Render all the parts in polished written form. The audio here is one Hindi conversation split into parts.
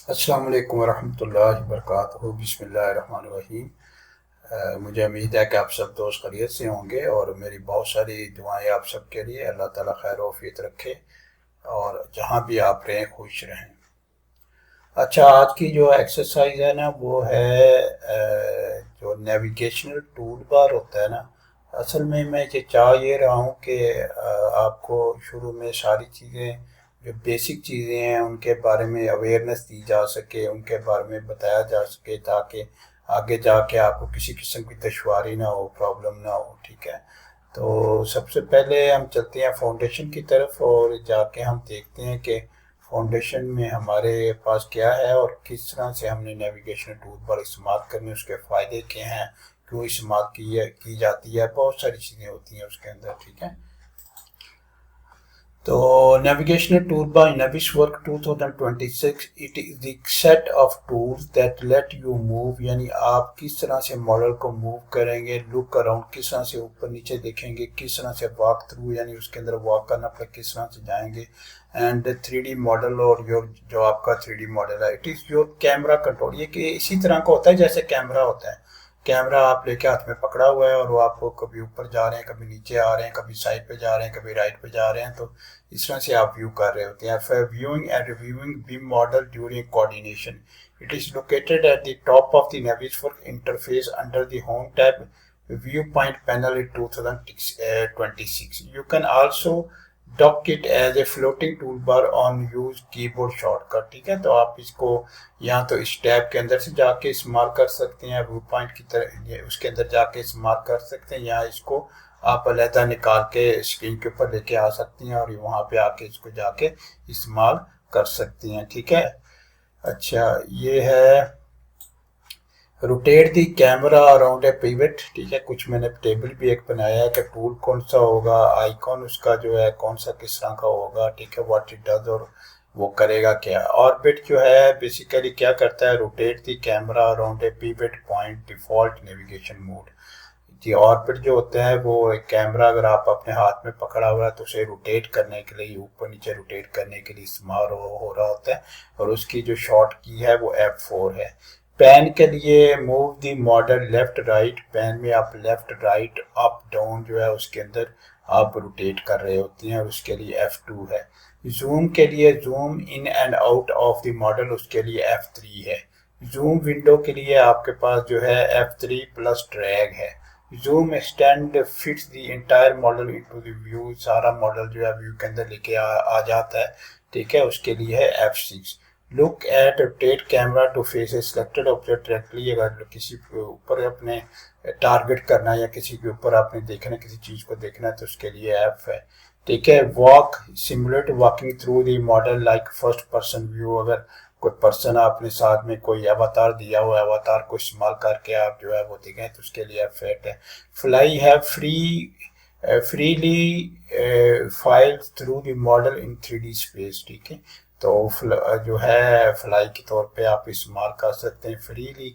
अस्सलाम वालेकुम वरहमतुल्लाहि वबरकातुहू। बिस्मिल्लाहिर्रहमानिर्रहीम। मुझे उम्मीद है कि आप सब दोस्त खैरियत से होंगे और मेरी बहुत सारी दुआएं आप सब के लिए। अल्लाह ताला खैर वफियत रखे और जहाँ भी आप रहें खुश रहें। अच्छा, आज की जो एक्सरसाइज है ना वो है जो नेविगेशनल टूल बार होता है ना। असल में मैं ये चाह ये रहा हूँ कि आपको शुरू में सारी चीज़ें जो बेसिक चीज़ें हैं उनके बारे में अवेयरनेस दी जा सके, उनके बारे में बताया जा सके ताकि आगे जाके आपको किसी किस्म की दुश्वारी ना हो, प्रॉब्लम ना हो। ठीक है, तो सबसे पहले हम चलते हैं फाउंडेशन की तरफ और जाके हम देखते हैं कि फाउंडेशन में हमारे पास क्या है और किस तरह से हमने नेविगेशन टूल बार इस्तेमाल करने, उसके फ़ायदे क्या हैं, क्यों इस्तेमाल की जाती है, बहुत सारी चीज़ें होती हैं उसके अंदर। ठीक है, तो navigational toolbar in Navisworks 2026 it is the set of tools that let you move, यानी आप किस तरह से मॉडल को मूव करेंगे, लुक अराउंड किस तरह से ऊपर नीचे देखेंगे, किस तरह से वॉक थ्रू यानी उसके अंदर वॉक करना पड़े किस तरह से जाएंगे, एंड 3D मॉडल और योर जो आपका 3D मॉडल है, it is your camera control. ये कि इसी तरह का होता है जैसे कैमरा होता है। कैमरा आप लेके हाथ में पकड़ा हुआ है और वो आपको कभी ऊपर जा रहे हैं, कभी नीचे आ रहे हैं, कभी साइड पे जा रहे हैं, कभी राइट पे जा रहे हैं, तो इस तरह से आप व्यू कर रहे होते हैं। For viewing and reviewing beam model during coordination, it is located at the top of the Navisworks interface under the home tab view point panel in 2026। You can also dock it as a floating toolbar on use keyboard shortcut. ठीक है, तो आप इसको या तो इस टैब के अंदर से जाके इस्तेमाल कर सकते हैं, व्यू पॉइंट की तरह उसके अंदर जाके इस्तेमाल कर सकते हैं, या इसको आप अलहदा निकाल के स्क्रीन के ऊपर लेके आ सकती हैं और वहाँ पे आके इसको जाके इस्तेमाल कर सकती हैं। ठीक है, अच्छा ये है rotate the camera around a pivot. ठीक है, कुछ मैंने टेबल भी एक बनाया है कि टूल कौन सा होगा, आइकॉन उसका जो है कौन सा किस तरह का होगा। ठीक है, व्हाट इट डज और वो करेगा क्या। ऑर्बिट जो है बेसिकली क्या करता है, rotate the camera around a pivot point default navigation mode. जी, ऑर्बिट जो होता है वो एक कैमरा अगर आप अपने हाथ में पकड़ा हुआ है तो उसे रोटेट करने के लिए, ऊपर नीचे रोटेट करने के लिए इस्तेमाल हो रहा होता है, और उसकी जो शॉर्ट की है वो F4 है। पैन के लिए move the model left right, pan में आप लेफ्ट राइट अप डाउन जो है उसके अंदर आप रोटेट कर रहे होते हैं और उसके लिए F2 है। जूम के लिए zoom in and out of the model, उसके लिए F3 है। जूम विंडो के लिए आपके पास जो है F3 प्लस ड्रैग है। Zoom extend fits the entire model into the view, सारा मॉडल जो है व्यू के अंदर लेके आ जाता है। ठीक है, उसके लिए है F6। Look at rotate camera to face a selected object directly, अगर किसी के ऊपर अपने टारगेट करना है या किसी के ऊपर आपने देखना किसी चीज़ को देखना है तो उसके लिए F है। ठीक है, walk simulate walking through the model like first person view, अगर कोई पर्सन आपने साथ में कोई अवतार दिया हुआ है, अवतार को इस्तेमाल करके आप जो है वो देखें तो उसके लिए F8 है। फ्लाई है freely file through the model in 3D space. ठीक है, तो जो है फ्लाई के तौर पे आप इस्तेमाल कर सकते हैं फ्रीली,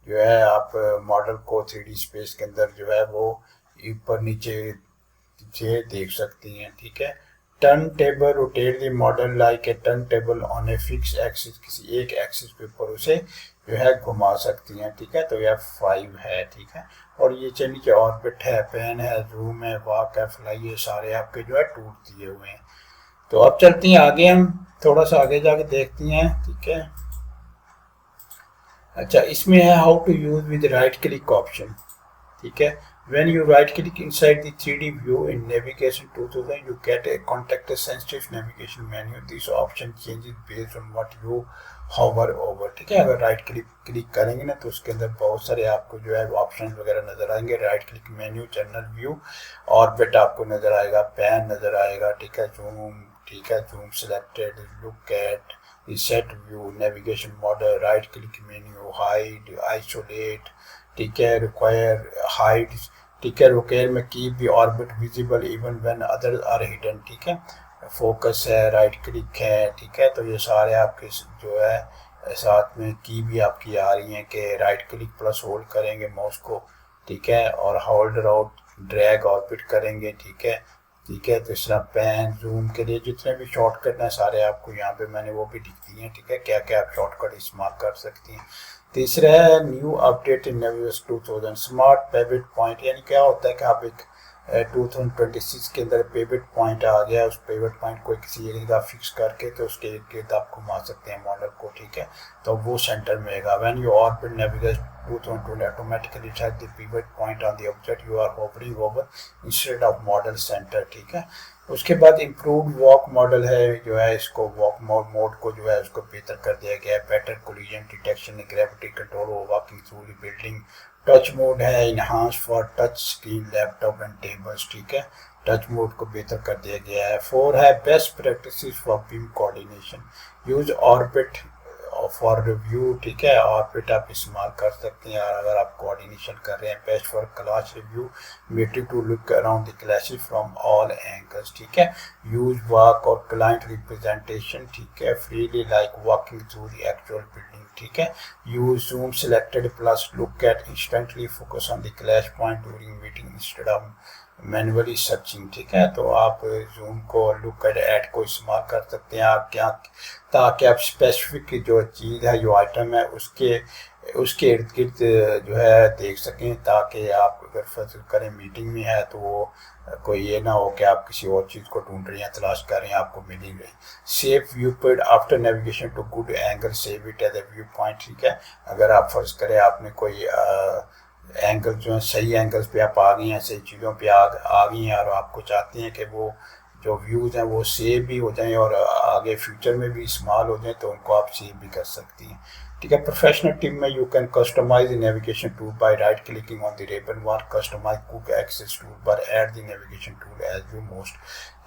जो है आप मॉडल को 3D स्पेस के अंदर जो है वो ऊपर नीचे से देख सकती हैं। ठीक है, turn table rotate the model like a turn table on a fix axis, किसी एक एक्सिस के ऊपर उसे जो है घुमा सकती हैं। ठीक है, तो यह 5 है। ठीक है, और ये नीचे ऑर्बिट है, पेन है, जूम है, वॉक है, फ्लाई, ये सारे आपके जो है टूल दिए हुए हैं। तो अब चलते हैं आगे, हम थोड़ा सा आगे जाके देखते हैं। ठीक है, अच्छा इसमें है how to use with right click option. ठीक है, when you right click inside the 3D view in navigation 2000 you get a context sensitive navigation menu. This option changes based on what you hover over. ठीक है, अगर राइट क्लिक करेंगे ना तो उसके अंदर बहुत सारे आपको जो है ऑप्शन वगैरह नजर आएंगे। Right click menu, general view, orbit आपको नजर आएगा, पैन नजर आएगा। ठीक है, जूम, ठीक है, zoom selected, look at, reset view, navigation model, right click menu, hide, isolate. ठीक है, रिक्वायर, हाइड। ठीक है, रिक्वायर में keep the orbit visible even when others are hidden. ठीक है, फोकस है, राइट क्लिक है। ठीक है, तो ये सारे आपके जो है साथ में की भी आपकी आ रही हैं कि राइट क्लिक प्लस होल्ड करेंगे माउस को। ठीक है, और होल्ड आउट ड्रैग ऑर्बिट करेंगे। ठीक है, ठीक है। तो इस तरह पैन जूम के लिए जितने भी शॉर्टकट हैं सारे आपको यहाँ पे मैंने वो भी लिख दिए हैं, ठीक है, क्या क्या आप शॉर्टकट इस्तेमाल कर सकती हैं। तीसरा है new update in navigation 2000 smart pivot point, यानी क्या होता है कि आप एक 2026 के अंदर पेविट पॉइंट आ गया, उस पेविट पॉइंट को किसी एरिया का फिक्स करके तो उसके इर्द गिर्द आप घुमा सकते हैं मॉडल को, ठीक है। तो वो सेंटर में आएगा। When you orbit navigate 2020 automatically set the pivot point on the object you are hovering over instead of model centre, ठीक है। उसके बाद इम्प्रूव्ड वॉक मॉडल है, जो है इसको वॉक मोड को जो है उसको बेहतर कर दिया गया है। Better collision detection, gravity control walking through the building. Touch mode है enhance for touch screen laptop and tables, ठीक है, टच मोड को बेहतर कर दिया गया है। 4 है best practices for beam coordination, use orbit for review, ठीक है, ऑर्बिट आप इस्तेमाल कर सकते हैं अगर आप कोऑर्डिनेशन कर रहे हैं। बेस्ट फॉर क्लास रिव्यू, मेटिव to look around the classes from all angles, ठीक है। यूज वॉक और क्लाइंट रिप्रेजेंटेशन, ठीक है, freely like walking through the actual building, ठीक है। Use zoom selected plus look at instantly focus on the clash point during meeting instead of manually searching, ठीक है। तो आप जूम को लुक एट को इस्तेमाल कर सकते हैं आप क्या, ताकि आप स्पेसिफिक जो चीज़ है जो आइटम है उसके इर्द गिर्द जो है देख सकें, ताकि आप अगर फर्ज करें मीटिंग में है तो वो कोई ये ना हो कि आप किसी और चीज़ को ढूंढ रही हैं, तलाश कर रहे हैं, आपको मिल ही रही। Save viewpoint after navigation to good angle, save it as a viewpoint, ठीक है। अगर आप फर्ज करें आपने कोई एंगल जो है सही एंगल्स पे आप आ गई हैं, सही चीज़ों पे आ गई हैं और आपको चाहते हैं कि वो जो व्यूज़ हैं वो सेव भी हो जाएं और आगे फ्यूचर में भी इस्तेमाल हो जाएं, तो उनको आप सेव भी कर सकती हैं, ठीक है। प्रोफेशनल टीम में you can customise the navigation tool by right clicking on the ribbon bar, customise quick access tool bar, add the navigation tool as you most,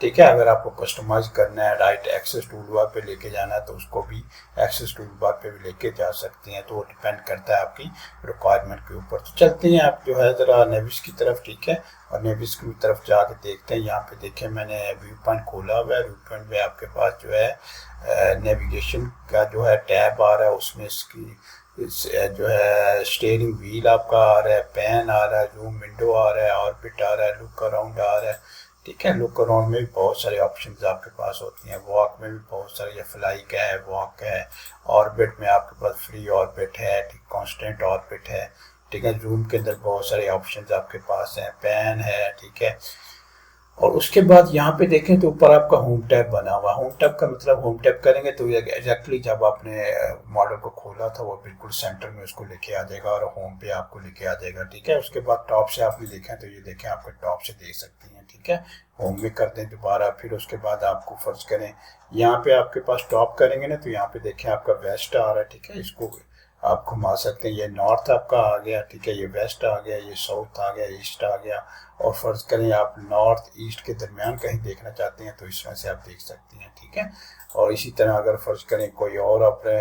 ठीक है। अगर आपको कस्टमाइज करना है राइट एक्सेस टूल बार पे लेके जाना है तो उसको भी एक्सेस टूल बार पे भी लेके जा सकते हैं, तो वो डिपेंड करता है आपकी रिक्वायरमेंट के ऊपर। तो चलते हैं आप जो है ज़रा नेविस की तरफ, ठीक है, और नेविस की तरफ जाके देखते हैं। यहाँ पे देखें मैंने व्यू पॉइंट खोला हुआ है, व्यू पॉइंट में आपके पास जो है नेविगेशन का जो है टैब आ रहा है, उसमें इसकी जो है स्टीयरिंग व्हील आपका आ रहा है, पैन आ रहा है, जूम विंडो आ रहा है, ऑर्बिट आ रहा है, लुक अराउंड आ रहा है, ठीक है। लुक अराउंड में भी बहुत सारे ऑप्शंस आपके पास होती हैं। वॉक में भी बहुत सारे, फ्लाई का है, वॉक है। ऑर्बिट में आपके पास फ्री ऑर्बिट है, ठीक, कांस्टेंट ऑर्बिट है, ठीक है। जूम के अंदर बहुत सारे ऑप्शंस आपके पास हैं, पैन है, ठीक है। और उसके बाद यहाँ पे देखें तो ऊपर आपका होम टैब बना हुआ। होम टैब का मतलब होम टैब करेंगे तो ये एग्जैक्टली जब आपने मॉडल को खोला था वो बिल्कुल सेंटर में उसको लेके आ जाएगा और होम पे आपको लेके आ जाएगा, ठीक है। उसके बाद टॉप से आपने देखें तो ये देखें आपके टॉप से देख सकती हैं, ठीक है। होम में कर दें दोबारा, फिर उसके बाद आपको फर्ज करें यहाँ पे आपके पास टॉप करेंगे ना तो यहाँ पे देखें आपका वेस्ट आ रहा है, ठीक है। इसको आप घुमा सकते हैं, ये नॉर्थ आपका आ गया, ठीक है, ये वेस्ट आ गया, ये साउथ आ गया, ईस्ट आ गया। और फर्ज करें आप नॉर्थ ईस्ट के दरमियान कहीं देखना चाहते हैं तो इस तरह से आप देख सकती हैं, ठीक है। और इसी तरह अगर फर्ज करें कोई और अपने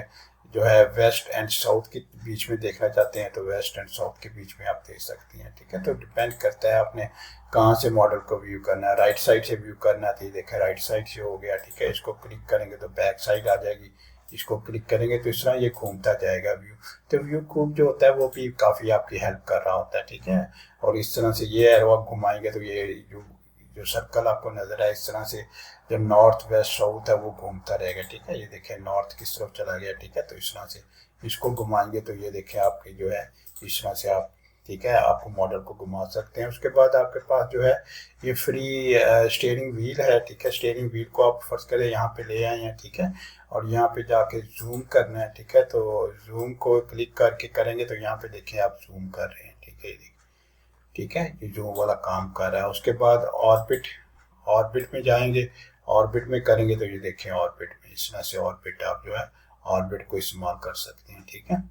जो है वेस्ट एंड साउथ के बीच में देखना चाहते हैं तो वेस्ट एंड साउथ के बीच में आप देख सकती हैं, ठीक है। तो डिपेंड करता है आपने कहाँ से मॉडल को व्यू करना है। राइट साइड से व्यू करना है तो देखा राइट साइड से हो गया, ठीक है। इसको क्लिक करेंगे तो बैक साइड आ जाएगी, इसको क्लिक करेंगे तो इस तरह ये घूमता जाएगा व्यू। तो व्यू खूब जो होता है वो भी काफ़ी आपकी हेल्प कर रहा होता है, ठीक है। और इस तरह से ये एरो आप घुमाएंगे तो ये जो सर्कल आपको नजर आए इस तरह से जो नॉर्थ वेस्ट साउथ है वो घूमता रहेगा, ठीक है। ये देखें नॉर्थ किस तरफ चला गया, ठीक है। तो इस तरह से इसको घुमाएंगे तो ये देखें आपकी जो है इस तरह से आप, ठीक है, आपको मॉडल को घुमा सकते हैं। उसके बाद आपके पास जो है ये फ्री स्टीयरिंग व्हील है, ठीक है। स्टीयरिंग व्हील को आप फर्ज करें यहाँ पे ले आए हैं, ठीक है, और यहाँ पे जाके जूम करना है, ठीक है। तो जूम को क्लिक करके करेंगे तो यहाँ पे देखें आप जूम कर रहे हैं, ठीक है, ठीक है, ये जूम वाला काम कर रहा है। उसके बाद ऑर्बिट, ऑर्बिट में जाएंगे, ऑर्बिट में करेंगे तो ये देखें ऑर्बिट में इस तरह से ऑर्बिट आप जो है ऑर्बिट को इस्तेमाल कर सकते हैं, ठीक है।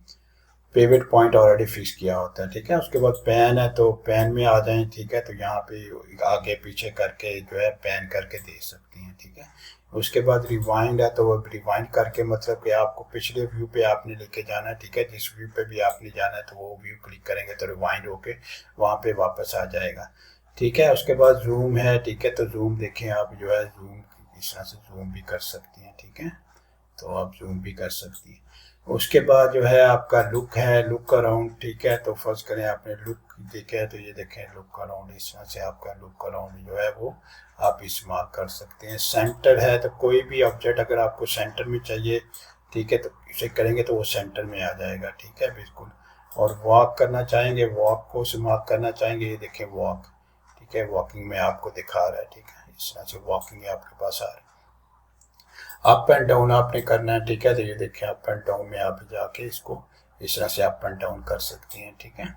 पेविट पॉइंट ऑलरेडी फिक्स किया होता है, ठीक है। उसके बाद पैन है तो पैन में आ जाएं, ठीक है। तो यहाँ पे आगे पीछे करके जो है पैन करके दे सकती हैं, ठीक है। उसके बाद रिवाइंड है तो वो रिवाइंड करके मतलब कि आपको पिछले व्यू पे आपने लेके जाना है, ठीक है। जिस व्यू पे भी आपने जाना है तो वो व्यू क्लिक करेंगे तो रिवाइंड होके वहाँ पे वापस आ जाएगा, ठीक है। उसके बाद जूम है, ठीक है। तो जूम देखें आप जो है जूम इस तरह से जूम भी कर सकती हैं, ठीक है। तो आप जूम भी कर सकती हैं। उसके बाद जो है आपका लुक है, लुक अराउंड, ठीक है। तो फर्स्ट करें आपने लुक देखा है तो ये देखें लुक अराउंड, इस तरह से आपका लुक अराउंड जो है वो आप इस्तेमाल कर सकते हैं। सेंटर है तो कोई भी ऑब्जेक्ट अगर आपको सेंटर में चाहिए, ठीक है, तो इसे करेंगे तो वो सेंटर में आ जाएगा, ठीक है, बिल्कुल। और वॉक करना चाहेंगे, वॉक को इस्तेमाल करना चाहेंगे, ये देखें वॉक, ठीक है, वॉकिंग में आपको दिखा रहा है, ठीक है, इस तरह से वॉकिंग आपके पास आ रहा है। अप एंड डाउन आपने करना है, ठीक है, तो ये देखें अप एंड डाउन में आप जाके इसको इस तरह से अप एंड डाउन कर सकते हैं, ठीक है।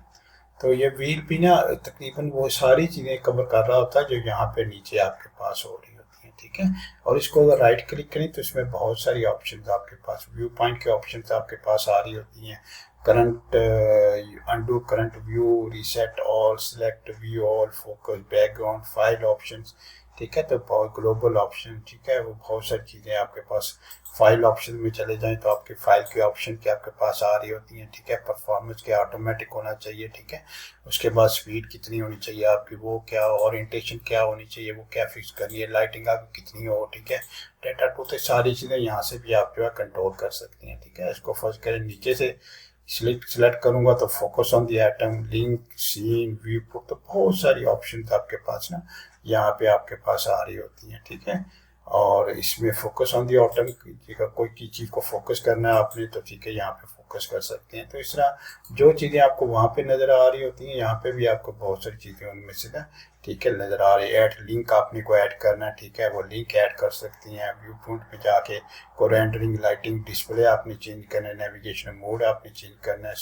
तो ये व्हील भी ना तकरीबन वो सारी चीज़ें कवर कर रहा होता है जो यहाँ पे नीचे आपके पास हो रही होती हैं, ठीक है। और इसको अगर राइट क्लिक करें तो इसमें बहुत सारी ऑप्शंस आपके पास, व्यू पॉइंट के ऑप्शंस आपके पास आ रही होती हैं। Current, undo current view, reset all, select view all, focus, background, file options, ठीक है। तो बहुत ग्लोबल ऑप्शन, ठीक है, वो बहुत सारी चीज़ें आपके पास। फाइल ऑप्शन में चले जाएं तो आपके फाइल के ऑप्शन के आपके पास आ रही होती हैं, ठीक है। परफॉर्मेंस क्या ऑटोमेटिक होना चाहिए, ठीक है। उसके बाद स्पीड कितनी होनी चाहिए आपकी, वो क्या, ओरिएंटेशन क्या होनी चाहिए, वो क्या फिक्स करनी है, लाइटिंग आपकी कितनी हो, ठीक है। डेटा टू तो सारी चीज़ें यहाँ से भी आप जो है कंट्रोल कर सकते हैं, ठीक है। इसको फर्स्ट करें नीचे से सिलेक्ट करूंगा तो focus on the atom, link, scene, view, तो बहुत सारी ऑप्शन आपके पास ना यहाँ पे आपके पास आ रही होती हैं, ठीक है। और इसमें फोकस ऑन दी ऑटम, कोई की चीज़ को फोकस करना है आपने तो ठीक है यहाँ पे फोकस कर सकते हैं। तो इस तरह जो चीज़ें आपको वहाँ पे नज़र आ रही होती हैं यहाँ पे भी आपको बहुत सारी चीज़ें उनमें से ना, ठीक है, नज़र आ रही है। ऐड लिंक आपने को ऐड करना है, ठीक है, वो लिंक ऐड कर सकती हैं। व्यू पॉइंट में जाके को रेंडरिंग, लाइटिंग, डिस्प्ले आपने चेंज करना है, नेविगेशन मोड आपने चेंज करना है,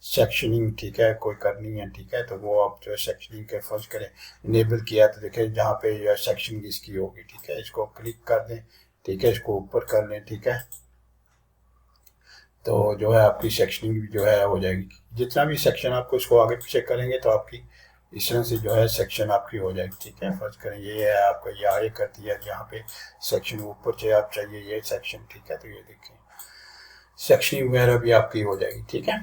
सेक्शनिंग, ठीक है, कोई करनी है, ठीक है। तो वो आप जो है सेक्शनिंग के फर्स्ट करें, इनेबल किया तो देखें जहाँ पे जो है सेक्शनिंग इसकी होगी, ठीक है। इसको क्लिक कर दें, ठीक है, इसको ऊपर कर लें, ठीक है। तो जो है आपकी सेक्शनिंग भी जो है हो जाएगी। जितना भी सेक्शन आपको इसको आगे पीछे करेंगे तो आपकी इस तरह से जो है सेक्शन आपकी हो जाएगी, ठीक है। फर्स्ट करें ये है आपका, ये आगे कर दिया जहाँ पे सेक्शन ऊपर से आप चाहिए ये सेक्शन, ठीक है। तो ये देखें सेक्शनिंग वगैरह भी आपकी हो जाएगी, ठीक है।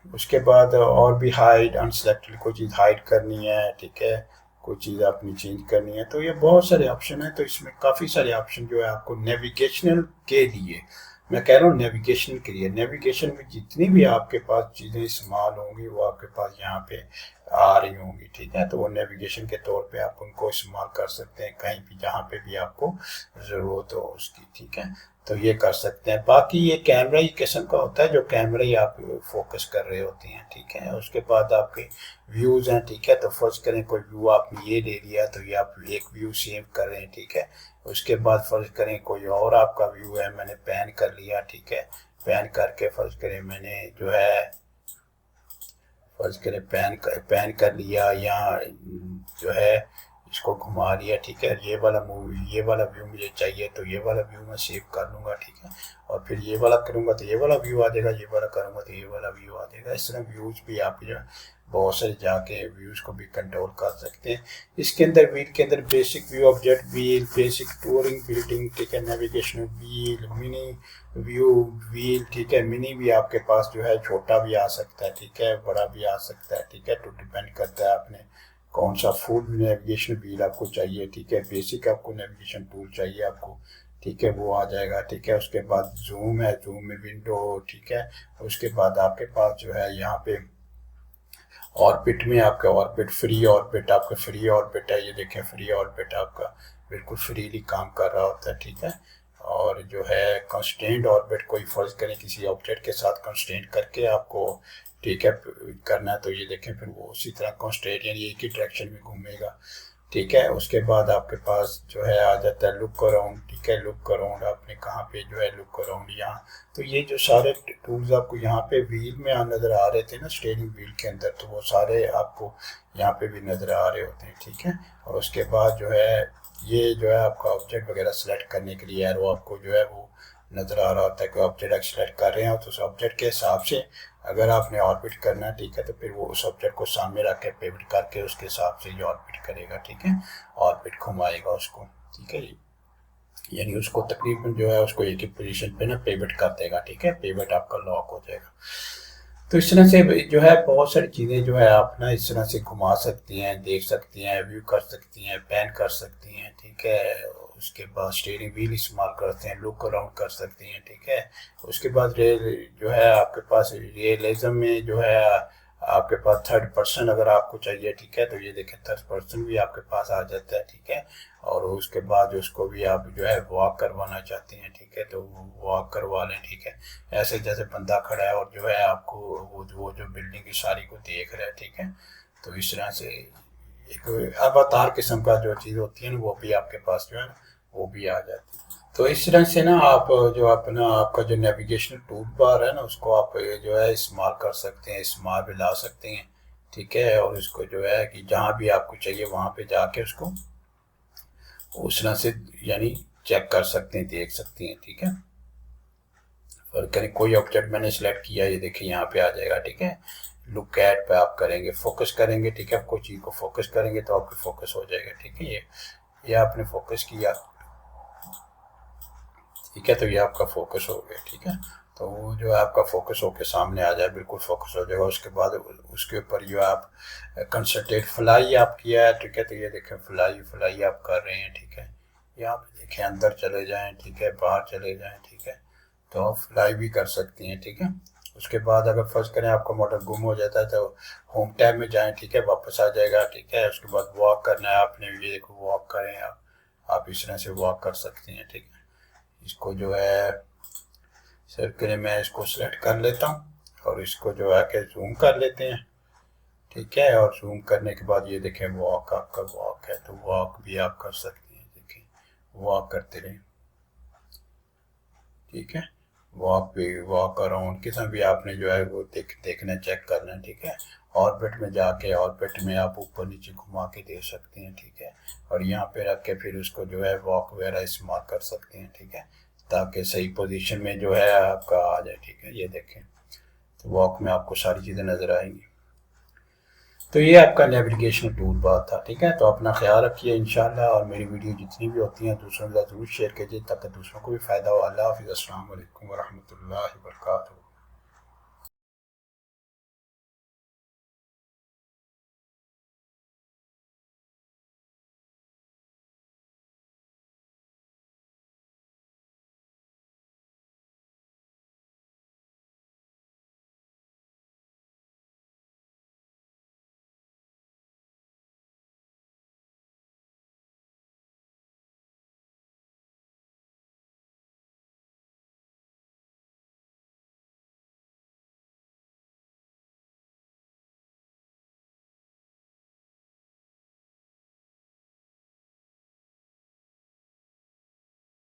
उसके बाद और भी हाइड, अनसेलेक्टेड कोई चीज़ हाइड करनी है, ठीक है, कोई चीज़ आपने चेंज करनी है, तो ये बहुत सारे ऑप्शन है। तो इसमें काफ़ी सारे ऑप्शन जो है आपको नेविगेशनल के लिए, मैं कह रहा हूँ नेविगेशन के लिए, नेविगेशन में जितनी भी आपके पास चीज़ें इस्तेमाल होंगी वो आपके पास यहाँ पे आ रही होंगी, ठीक है। तो वो नेविगेशन के तौर पे आप उनको इस्तेमाल कर सकते हैं कहीं भी जहाँ पे भी आपको ज़रूरत हो उसकी, ठीक है। तो ये कर सकते हैं। बाकी ये कैमरा ही किस्म का होता है जो कैमरा ही आप फोकस कर रहे होते हैं, ठीक है। उसके बाद आपके व्यूज़ हैं, ठीक है। तो फर्स्ट करें कोई व्यू आपने ये ले लिया तो ये आप एक व्यू सेव कर रहे हैं, ठीक है। उसके बाद फर्ज करें कोई और आपका व्यू है, मैंने पैन कर लिया, ठीक है। पैन करके फर्ज करें मैंने जो है फर्ज करें पैन कर लिया या जो है इसको घुमा लिया, ठीक है। ये वाला मूवी, ये वाला व्यू मुझे चाहिए तो ये वाला व्यू मैं सेव कर लूँगा, ठीक है। और फिर ये वाला करूँगा तो ये वाला व्यू आ जाएगा, ये वाला करूँगा तो ये वाला व्यू आ जाएगा। इस तरह व्यूज़ भी आप जो है बहुत सारे जाके व्यूज़ को भी कंट्रोल कर सकते हैं। इसके अंदर व्हील के अंदर basic view, object wheel, basic touring building, ठीक है, navigational wheel, mini view wheel, ठीक है। मिनी भी आपके पास जो है छोटा भी आ सकता है, ठीक है, बड़ा भी आ सकता है, ठीक है। तो डिपेंड करता है आपने कौन सा फुल नेविगेशन व्हील आपको चाहिए, ठीक है। बेसिक आपको नेविगेशन टूल चाहिए आपको, ठीक है, वो आ जाएगा, ठीक है। उसके बाद जूम है, जूम में विंडो, ठीक है। उसके बाद आपके पास जो है यहाँ पे ऑर्बिट में आपका ऑर्बिट, फ्री ऑर्बिट, आपका फ्री ऑर्बिट है, ये देखें फ्री ऑर्बिट आपका बिल्कुल फ्रीली काम कर रहा होता है, ठीक है। और जो है कंस्टेंट ऑर्बिट, कोई फर्ज करें किसी ऑब्जेक्ट के साथ कंस्टेंट करके आपको, ठीक है, करना है तो ये देखें फिर वो उसी तरह कंस्टेंट यानी एक ही डायरेक्शन में घूमेगा, ठीक है। उसके बाद आपके पास जो है आ जाता है लुक अराउंड, ठीक है। लुक अराउंड आपने कहाँ पे जो है लुक अराउंड यहाँ, तो ये जो सारे टूल्स आपको यहाँ पे व्हील में नज़र आ रहे थे ना स्टीयरिंग व्हील के अंदर, तो वो सारे आपको यहाँ पे भी नज़र आ रहे होते हैं, ठीक है। और उसके बाद जो है ये जो है आपका ऑब्जेक्ट वगैरह सेलेक्ट करने के लिए एरो आपको जो है वो नज़र आ रहा होता है कि ऑब्जेक्ट सेलेक्ट कर रहे हैं तो उस ऑब्जेक्ट के हिसाब से अगर आपने ऑर्बिट करना है, ठीक है, तो फिर वो उस ऑब्जेक्ट को सामने रख के पिवट करके उसके हिसाब से ये ऑर्बिट करेगा, ठीक है। ऑर्बिट घुमाएगा उसको, ठीक है, यानी उसको तकरीबन जो है उसको एक ही पोजीशन पे ना पिवट कर देगा, ठीक है। पिवट आपका लॉक हो जाएगा। तो इस तरह से जो है बहुत सारी चीज़ें जो है आप ना इस तरह से घुमा सकती हैं, देख सकती हैं, व्यू कर सकती हैं, पैन कर सकती हैं, ठीक है। उसके बाद स्टीयरिंग व्हील इस्तेमाल करते हैं, लुक अराउंड कर सकती हैं, ठीक है। उसके बाद रेल जो है आपके पास रियलिज्म में जो है आपके पास थर्ड पर्सन अगर आपको चाहिए, ठीक है, तो ये देखें थर्ड पर्सन भी आपके पास आ जाता है, ठीक है। और उसके बाद उसको भी आप जो है वॉक करवाना चाहते हैं, ठीक है, तो वॉक करवा लें, ठीक है। ऐसे जैसे बंदा खड़ा है और जो है आपको वो जो बिल्डिंग की सारी को देख रहा है, ठीक है। तो इस तरह से एक अवतार किस्म का जो चीज़ होती है ना वो भी आपके पास जो है वो भी आ जाती है। तो इस तरह से ना आप जो अपना आपका जो नेविगेशनल टूल बार है ना उसको आप जो है इस्तेमाल कर सकते हैं, इस्तेमाल में ला सकते हैं, ठीक है। और उसको जो है कि जहाँ भी आपको चाहिए वहाँ पे जाके उसको उस तरह से यानी चेक कर सकते हैं, देख सकते हैं, ठीक है। और करें कोई ऑब्जेक्ट मैंने सेलेक्ट किया, ये देखिए यहाँ पे आ जाएगा, ठीक है। लुक एट पे आप करेंगे, फोकस करेंगे, ठीक है। कोई चीज़ को फोकस करेंगे तो आपकी फोकस हो जाएगा, ठीक है। ये आपने फोकस किया, ठीक है, तो ये आपका फोकस हो गया, ठीक है। तो वो जो है आपका फोकस होकर सामने आ जाए, बिल्कुल फोकस हो जाएगा। उसके बाद उसके ऊपर जो आप कंसंट्रेट फ्लाई आप किया है, ठीक है। तो ये देखें फ्लाई फ्लाई आप कर रहे हैं, ठीक है। यहाँ पे देखें अंदर चले जाएं, ठीक है, बाहर चले जाएं, ठीक है। तो आप फ्लाई भी कर सकती हैं, ठीक है। उसके बाद अगर फर्ज करें आपका मॉडल गुम हो जाता है तो होम टैब में जाएं, ठीक है, वापस आ जाएगा, ठीक है। उसके बाद वॉक करना है आपने, ये देखो वॉक करें आप इस तरह से वॉक कर सकते हैं, ठीक है। इसको जो है सर्कल मैं इसको सेलेक्ट कर लेता हूँ और इसको जो है कि जूम कर लेते हैं, ठीक है। और जूम करने के बाद ये देखें वॉक आपका वॉक है, तो वॉक भी आप कर सकते हैं, देखें वॉक करते रहें, ठीक है। वॉक भी वॉक अराउंड किसी भी आपने जो है वो देखना चेक करना है, ठीक है। ऑर्बिट में जाके ऑर्बिट में आप ऊपर नीचे घुमा के दे सकते हैं, ठीक है। और यहाँ पे रख के फिर उसको जो है वॉक वगैरह इस्तेमाल कर सकते हैं, ठीक है, ताकि सही पोजीशन में जो है आपका आ जाए, ठीक है। ये देखें तो वॉक में आपको सारी चीज़ें नज़र आएंगी। तो ये आपका नेविगेशन टूल बार था, ठीक है। तो अपना ख्याल रखिए इंशाल्लाह, और मेरी वीडियो जितनी भी होती हैं दूसरों के साथ ज़रूर शेयर कीजिए ताकि दूसरों को भी फ़ायदा हो। अल्लाह हाफ़िज़, अस्सलाम वालेकुम व रहमतुल्लाहि व बरकातहू।